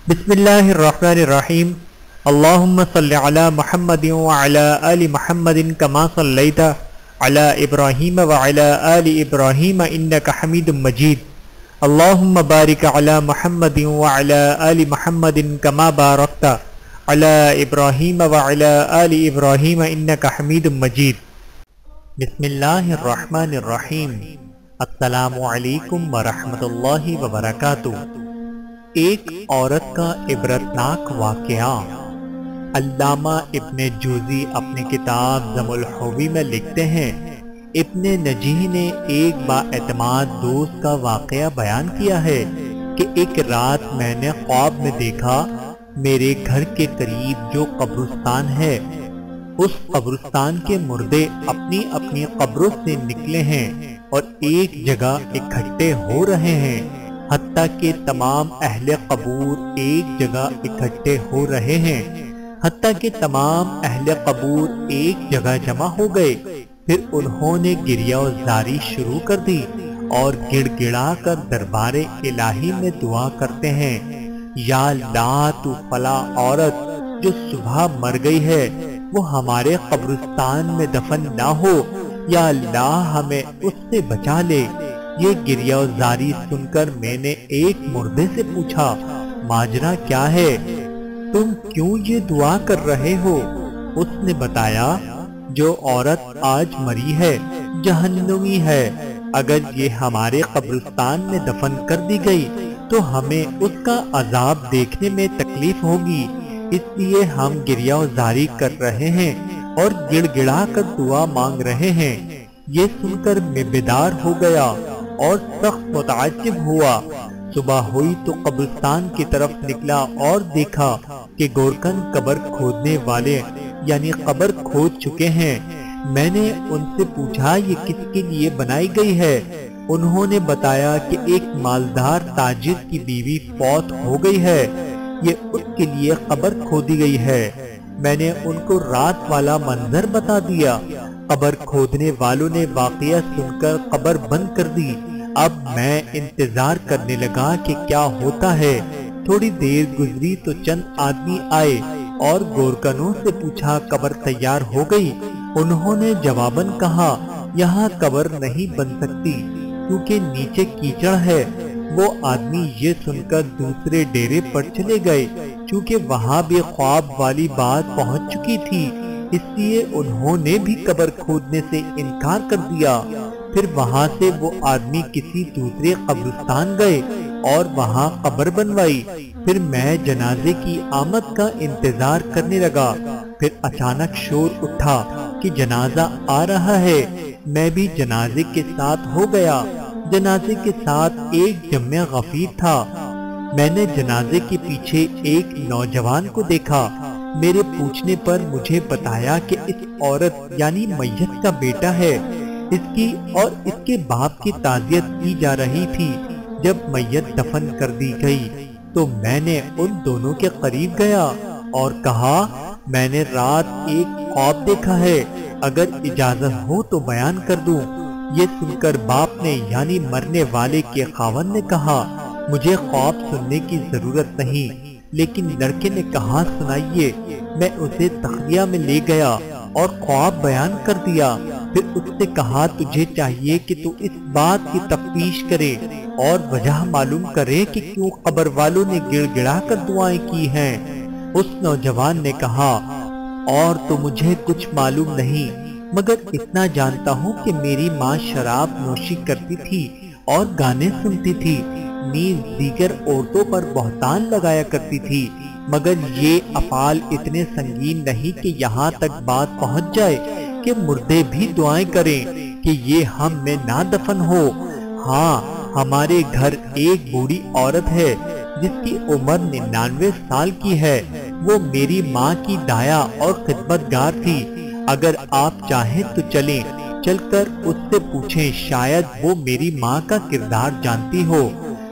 بسم اللہ الرحمن الرحیم اللہم صلی علی محمد وعلی آل محمد کما صلیت علی ابراہیم وعلی آل ابراہیم انک حمید مجید اللہم بارک علی محمد وعلی آل محمد کما بارکت علی ابراہیم وعلی آل ابراہیم انک حمید مجید۔ بسم اللہ الرحمن الرحیم۔ السلام علیکم ورحمۃ اللہ وبرکاتہ۔ ایک عورت کا عبرتناک واقعہ۔ علامہ ابن جوزی اپنی کتاب ضم الحوی میں لکھتے ہیں، ابن نجیح نے ایک بااعتماد دوست کا واقعہ بیان کیا ہے کہ ایک رات میں نے خواب میں دیکھا میرے گھر کے قریب جو قبرستان ہے اس قبرستان کے مردے اپنی اپنی قبروں سے نکلے ہیں اور ایک جگہ اکٹھے ہو رہے ہیں، حتیٰ کہ تمام اہل قبور ایک جگہ اکٹھے ہو رہے ہیں، حتیٰ کہ تمام اہل قبور ایک جگہ جمع ہو گئے۔ پھر انہوں نے گریہ و زاری شروع کر دی اور گڑ گڑا کر دربار الہی میں دعا کرتے ہیں، یا اللہ تو فلاں عورت جو صبح مر گئی ہے وہ ہمارے قبرستان میں دفن نہ ہو، یا اللہ ہمیں اس سے بچا لے۔ یہ گریہ و زاری سن کر میں نے ایک مردے سے پوچھا، ماجرا کیا ہے؟ تم کیوں یہ دعا کر رہے ہو؟ اس نے بتایا، جو عورت آج مری ہے جہنمی ہے، اگر یہ ہمارے قبرستان میں دفن کر دی گئی تو ہمیں اس کا عذاب دیکھنے میں تکلیف ہوگی، اس لیے ہم گریہ و زاری کر رہے ہیں اور گڑ گڑا کر دعا مانگ رہے ہیں۔ یہ سن کر میں بیدار ہو گیا اور سخت متعجب ہوا۔ صبح ہوئی تو قبرستان کی طرف نکلا اور دیکھا کہ گورکن قبر کھودنے والے یعنی قبر کھود چکے ہیں۔ میں نے ان سے پوچھا یہ کس کے لیے بنائی گئی ہے؟ انہوں نے بتایا کہ ایک مالدار تاجر کی بیوی فوت ہو گئی ہے، یہ اس کے لیے قبر کھودی گئی ہے۔ میں نے ان کو رات والا منظر بتا دیا۔ قبر کھودنے والوں نے واقعہ سن کر قبر بند کر دی۔ اب میں انتظار کرنے لگا کہ کیا ہوتا ہے۔ تھوڑی دیر گزری تو چند آدمی آئے اور گورکنوں سے پوچھا قبر تیار ہو گئی؟ انہوں نے جواباً کہا، یہاں قبر نہیں بن سکتی کیونکہ نیچے کیچڑ ہے۔ وہ آدمی یہ سن کر دوسرے ڈیرے پر چلے گئے، چونکہ وہاں بھی خواب والی بات پہنچ چکی تھی، اس لیے انہوں نے بھی قبر کھودنے سے انکار کر دیا۔ پھر وہاں سے وہ آدمی کسی دوسرے قبرستان گئے اور وہاں قبر بنوائی۔ پھر میں جنازے کی آمد کا انتظار کرنے لگا۔ پھر اچانک شور اٹھا کہ جنازہ آ رہا ہے۔ میں بھی جنازے کے ساتھ ہو گیا۔ جنازے کے ساتھ ایک جمع غفیر تھا۔ میں نے جنازے کے پیچھے ایک نوجوان کو دیکھا۔ میرے پوچھنے پر مجھے بتایا کہ اس عورت یعنی میت کا بیٹا ہے، اس کی اور اس کے باپ کی تعزیت کی جا رہی تھی۔ جب میت دفن کر دی گئی تو میں نے ان دونوں کے قریب گیا اور کہا، میں نے رات ایک خواب دیکھا ہے، اگر اجازت ہو تو بیان کر دوں۔ یہ سن کر باپ نے یعنی مرنے والے کے خاوند نے کہا، مجھے خواب سننے کی ضرورت نہیں، لیکن لڑکے نے کہا سنائیے۔ میں اسے تخلیہ میں لے گیا اور خواب بیان کر دیا۔ پھر اس سے کہا، تجھے چاہیے کہ تو اس بات کی تفتیش کرے اور وجہ معلوم کرے کہ کیوں قبر والوں نے گڑ گڑا کر دعائیں کی ہیں۔ اس نوجوان نے کہا، اور تو مجھے کچھ معلوم نہیں، مگر اتنا جانتا ہوں کہ میری ماں شراب نوشی کرتی تھی اور گانے سنتی تھی، نیز دیگر عورتوں پر بہتان لگایا کرتی تھی، مگر یہ افعال اتنے سنگین نہیں کہ یہاں تک بات پہنچ جائے کہ مردے بھی دعائیں کریں کہ یہ ہم میں نہ دفن ہو۔ ہاں، ہمارے گھر ایک بوڑھی عورت ہے جس کی عمر 99 سال کی ہے، وہ میری ماں کی دایا اور خدمتگار تھی۔ اگر آپ چاہیں تو چلیں، چل کر اس سے پوچھیں، شاید وہ میری ماں کا کردار جانتی ہو۔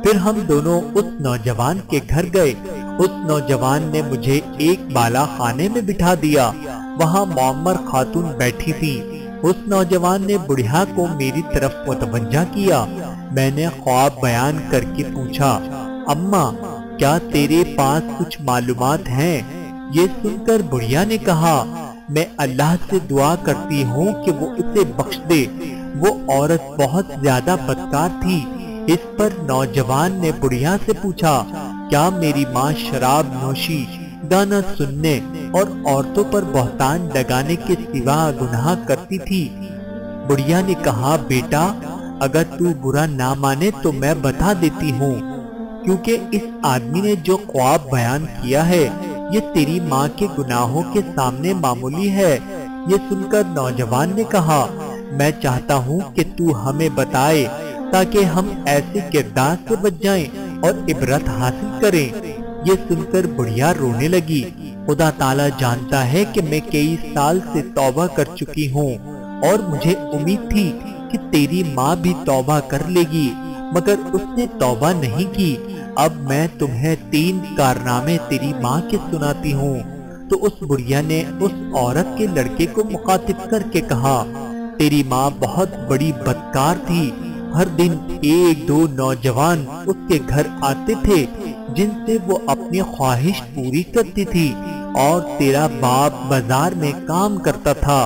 پھر ہم دونوں اس نوجوان کے گھر گئے۔ اس نوجوان نے مجھے ایک بالا خانے میں بٹھا دیا، وہاں معمر خاتون بیٹھی تھی۔ اس نوجوان نے بڑھیا کو میری طرف متوجہ کیا۔ میں نے خواب بیان کر کے پوچھا، اماں کیا تیرے پاس کچھ معلومات ہیں؟ یہ سن کر بڑھیا نے کہا میں اللہ سے دعا کرتی ہوں کہ وہ اسے بخش دے، وہ عورت بہت زیادہ بدکار تھی۔ اس پر نوجوان نے بڑھیا سے پوچھا کیا میری ماں شراب نوشی، گانا سننے اور عورتوں پر بہتان لگانے کے سوا گناہ کرتی تھی؟ بڑھیا نے کہا بیٹا اگر تو برا نہ مانے تو میں بتا دیتی ہوں، کیونکہ اس آدمی نے جو خواب بیان کیا ہے یہ تیری ماں کے گناہوں کے سامنے معمولی ہے۔ یہ سن کر نوجوان نے کہا میں چاہتا ہوں کہ تو ہمیں بتائے تاکہ ہم ایسے کردار سے بچ جائیں اور عبرت حاصل کریں۔ یہ سن کر بڑھیا رونے لگی۔ خدا تعالیٰ جانتا ہے کہ میں کئی سال سے توبہ کر چکی ہوں اور مجھے امید تھی کہ تیری ماں بھی توبہ کر لے گی، مگر اس نے توبہ نہیں کی۔ اب میں تمہیں 3 کارنامے تیری ماں کے سناتی ہوں۔ تو اس بڑھیا نے اس عورت کے لڑکے کو مخاطب کر کے کہا تیری ماں بہت بڑی بدکار تھی، ہر دن 1-2 نوجوان اس کے گھر آتے تھے جن سے وہ اپنی خواہش پوری کرتی تھی، اور تیرا باپ بازار میں کام کرتا تھا۔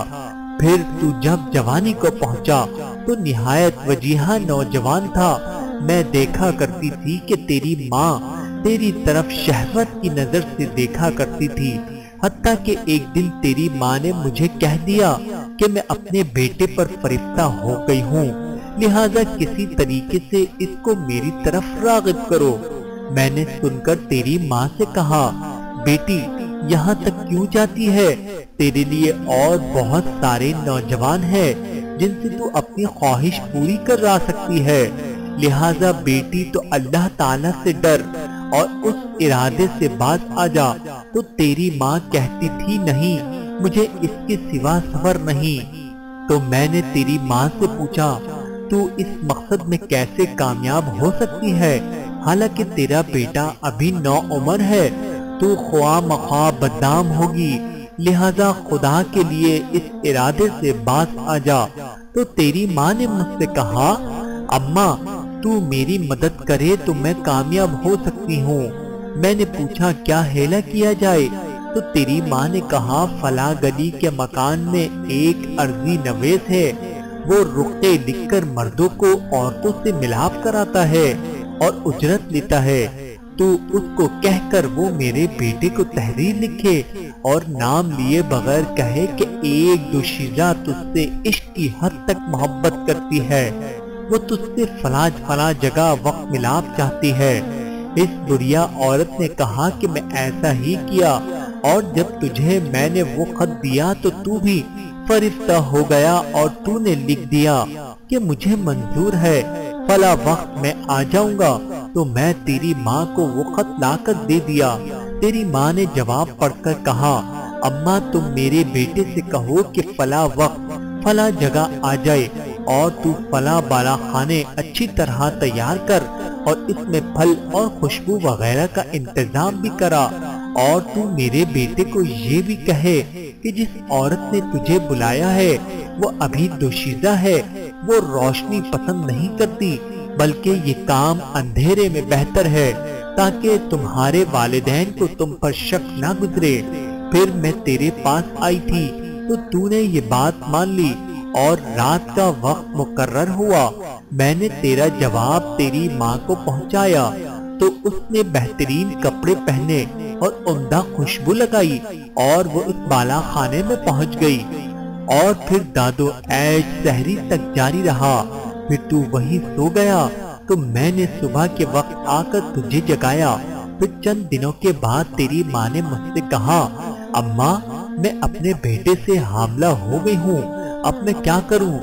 پھر تو جب جوانی کو پہنچا تو نہایت وجیحہ نوجوان تھا۔ میں دیکھا کرتی تھی کہ تیری ماں تیری طرف شہوت کی نظر سے دیکھا کرتی تھی، حتیٰ کہ ایک دن تیری ماں نے مجھے کہہ دیا کہ میں اپنے بیٹے پر فرشتہ ہو گئی ہوں، لہذا کسی طریقے سے اس کو میری طرف راغب کرو۔ میں نے سن کر تیری ماں سے کہا بیٹی یہاں تک کیوں جاتی ہے؟ تیرے لیے اور بہت سارے نوجوان ہیں جن سے تو اپنی خواہش پوری کرا سکتی ہے، لہذا بیٹی تو اللہ تعالیٰ سے ڈر اور اس ارادے سے باز آ جا۔ تو تیری ماں کہتی تھی نہیں مجھے اس کے سوا صبر نہیں۔ تو میں نے تیری ماں سے پوچھا تو اس مقصد میں کیسے کامیاب ہو سکتی ہے حالانکہ تیرا بیٹا ابھی نوعمر ہے؟ تو خواہ مخواہ بدنام ہوگی، لہذا خدا کے لیے اس ارادے سے باز آ جا۔ تو تیری ماں نے مجھ سے کہا اماں تو میری مدد کرے تو میں کامیاب ہو سکتی ہوں۔ میں نے پوچھا کیا ہیلا کیا جائے؟ تو تیری ماں نے کہا فلاں گلی کے مکان میں ایک عرضی نویس ہے، وہ رقعے لکھ کر مردوں کو عورتوں سے ملاپ کراتا ہے اور اجرت لیتا ہے، تو اس کو کہہ کر وہ میرے بیٹے کو تحریر لکھے اور نام لیے بغیر کہے کہ 1-2 شیزہ تجھ سے عشق کی حد تک محبت کرتی ہے، وہ تجھ سے فلاں جگہ وقت ملاپ چاہتی ہے۔ اس بڑھیا عورت نے کہا کہ میں ایسا ہی کیا، اور جب تجھے میں نے وہ خط دیا تو تو بھی فرشتہ ہو گیا اور تو نے لکھ دیا کہ مجھے منظور ہے، فلاں وقت میں آ جاؤں گا۔ تو میں تیری ماں کو وہ خط لا کر دے دیا۔ تیری ماں نے جواب پڑھ کر کہا اماں تم میرے بیٹے سے کہو کہ فلاں وقت فلاں جگہ آ جائے، اور تو فلاں بالا خانے اچھی طرح تیار کر اور اس میں پھل اور خوشبو وغیرہ کا انتظام بھی کرا، اور تو میرے بیٹے کو یہ بھی کہے کہ جس عورت نے تجھے بلایا ہے وہ ابھی دوشیزہ ہے، وہ روشنی پسند نہیں کرتی بلکہ یہ کام اندھیرے میں بہتر ہے، تاکہ تمہارے والدین کو تم پر شک نہ گزرے۔ پھر میں تیرے پاس آئی تھی تو نے یہ بات مان لی، اور رات کا وقت مقرر ہوا۔ میں نے تیرا جواب تیری ماں کو پہنچایا تو اس نے بہترین کپڑے پہنے اور عمدہ خوشبو لگائی، اور وہ اس بالا خانے میں پہنچ گئی، اور پھر دادو عیش سحری تک جاری رہا۔ پھر تو وہیں سو گیا تو میں نے صبح کے وقت آ کر تجھے جگایا۔ پھر چند دنوں کے بعد تیری ماں نے مجھ سے کہا اماں میں اپنے بیٹے سے حاملہ ہو گئی ہوں، اب میں کیا کروں؟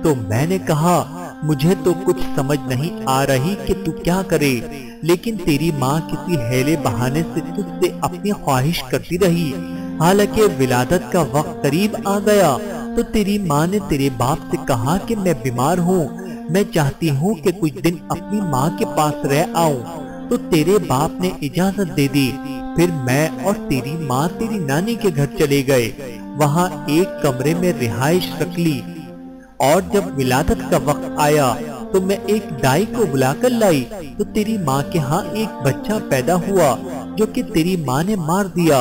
تو میں نے کہا مجھے تو کچھ سمجھ نہیں آ رہی کہ تو کیا کرے، لیکن تیری ماں کسی ہیلے بہانے سے تجھ سے اپنی خواہش کرتی رہی۔ حالانکہ ولادت کا وقت قریب آ گیا تو تیری ماں نے تیرے باپ سے کہا کہ میں بیمار ہوں، میں چاہتی ہوں کہ کچھ دن اپنی ماں کے پاس رہ آؤں۔ تو تیرے باپ نے اجازت دے دی۔ پھر میں اور تیری ماں تیری نانی کے گھر چلے گئے، وہاں ایک کمرے میں رہائش رکھ لی، اور جب ولادت کا وقت آیا تو میں ایک دائی کو بلا کر لائی تو تیری ماں کے ہاں ایک بچہ پیدا ہوا جو کہ تیری ماں نے مار دیا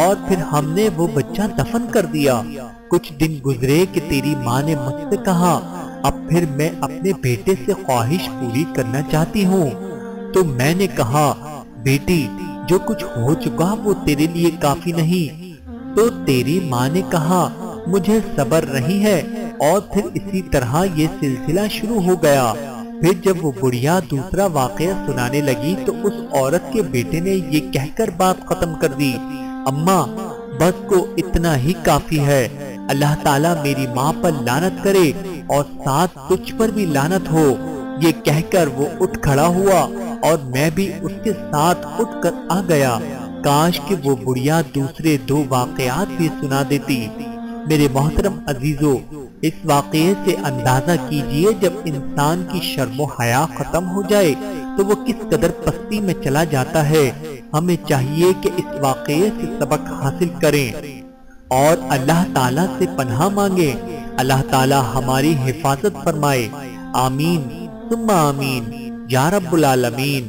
اور پھر ہم نے وہ بچہ دفن کر دیا۔ کچھ دن گزرے کہ تیری ماں نے مجھ سے کہا اب پھر میں اپنے بیٹے سے خواہش پوری کرنا چاہتی ہوں۔ تو میں نے کہا بیٹی جو کچھ ہو چکا وہ تیرے لیے کافی نہیں۔ تو تیری ماں نے کہا مجھے صبر نہیں ہے، اور پھر اسی طرح یہ سلسلہ شروع ہو گیا۔ پھر جب وہ بڑھیا دوسرا واقعہ سنانے لگی تو اس عورت کے بیٹے نے یہ کہہ کر بات ختم کر دی اماں بس کو اتنا ہی کافی ہے، اللہ تعالیٰ میری ماں پر لعنت کرے اور ساتھ تجھ پر بھی لعنت ہو۔ یہ کہہ کر وہ اٹھ کھڑا ہوا اور میں بھی اس کے ساتھ اٹھ کر آ گیا۔ کاش کہ وہ بڑھیا دوسرے دو واقعات بھی سنا دیتی۔ میرے محترم عزیزو، اس واقعے سے اندازہ کیجئے جب انسان کی شرم و حیا ختم ہو جائے تو وہ کس قدر پستی میں چلا جاتا ہے۔ ہمیں چاہیے کہ اس واقعے سے سبق حاصل کریں اور اللہ تعالیٰ سے پناہ مانگیں۔ اللہ تعالیٰ ہماری حفاظت فرمائے، آمین ثم آمین یا رب العالمین۔